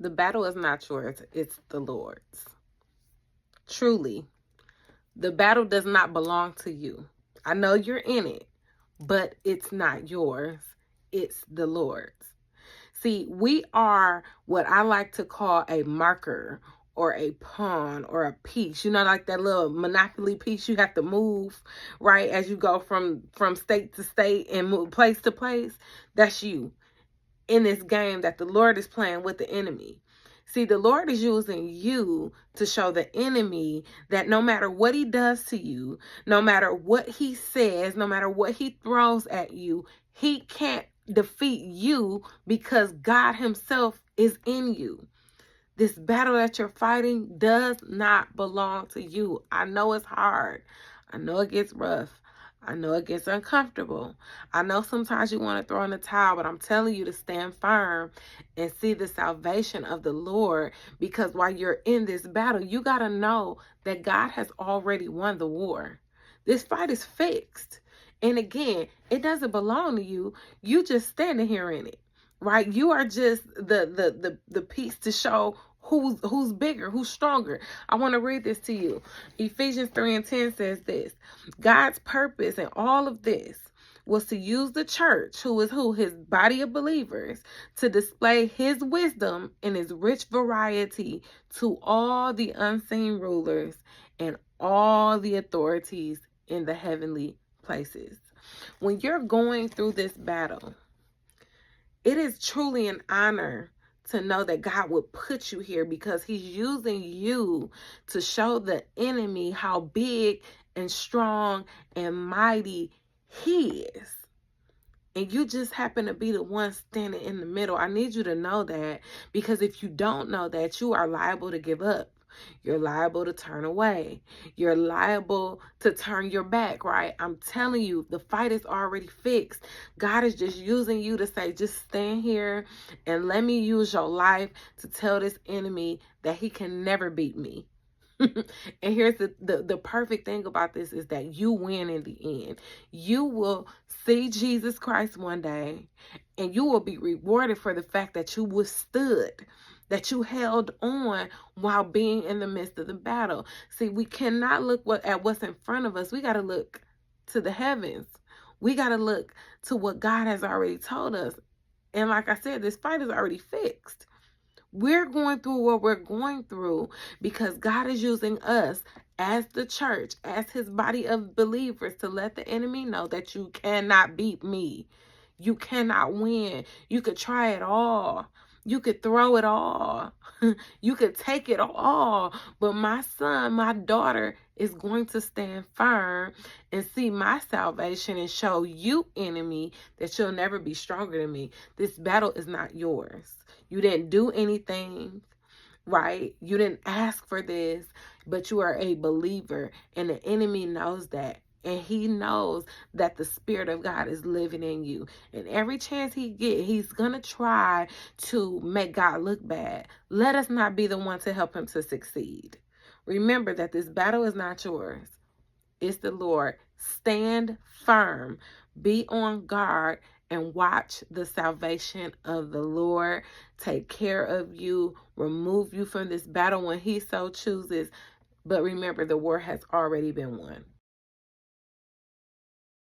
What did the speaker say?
The battle is not yours, it's the Lord's. Truly, the battle does not belong to you. I know you're in it, but it's not yours, it's the Lord's. See, we are what I like to call a marker or a pawn or a piece. You know, like that little Monopoly piece you have to move, right? As you go from state to state and move place to place. That's you in this game that the Lord is playing with the enemy. See, the Lord is using you to show the enemy that no matter what he does to you, no matter what he says, no matter what he throws at you, he can't defeat you because God himself is in you. This battle that you're fighting does not belong to you. I know it's hard. I know it gets rough. I know it gets uncomfortable. I know sometimes you want to throw in the towel, but I'm telling you to stand firm and see the salvation of the Lord, because while you're in this battle, you got to know that God has already won the war. This fight is fixed. And again, it doesn't belong to you. You just standing here in it. Right? You are just the piece to show who's bigger, who's stronger. I want to read this to you. Ephesians 3:10 says this: God's purpose in all of this was to use the church, his body of believers, to display his wisdom in his rich variety to all the unseen rulers and all the authorities in the heavenly places. When you're going through this battle, it is truly an honor to know that God would put you here, because he's using you to show the enemy how big and strong and mighty he is. And you just happen to be the one standing in the middle. I need you to know that, because if you don't know that, you are liable to give up. You're liable to turn away. You're liable to turn your back, right? I'm telling you, the fight is already fixed. God is just using you to say, just stand here and let me use your life to tell this enemy that he can never beat me. And here's the perfect thing about this is that you win in the end. You will see Jesus Christ one day, and you will be rewarded for the fact that you withstood, that you held on while being in the midst of the battle. See, we cannot look at what's in front of us. We got to look to the heavens. We got to look to what God has already told us. And like I said, this fight is already fixed. We're going through what we're going through because God is using us as the church, as his body of believers, to let the enemy know that you cannot beat me. You cannot win. You could try it all. You could throw it all. You could take it all. But my son, my daughter is going to stand firm and see my salvation and show you, enemy, that you'll never be stronger than me. This battle is not yours. You didn't do anything, right? You didn't ask for this, but you are a believer, and the enemy knows that. And he knows that the Spirit of God is living in you. And every chance he gets, he's going to try to make God look bad. Let us not be the one to help him to succeed. Remember that this battle is not yours. It's the Lord. Stand firm. Be on guard and watch the salvation of the Lord take care of you, remove you from this battle when he so chooses. But remember, the war has already been won.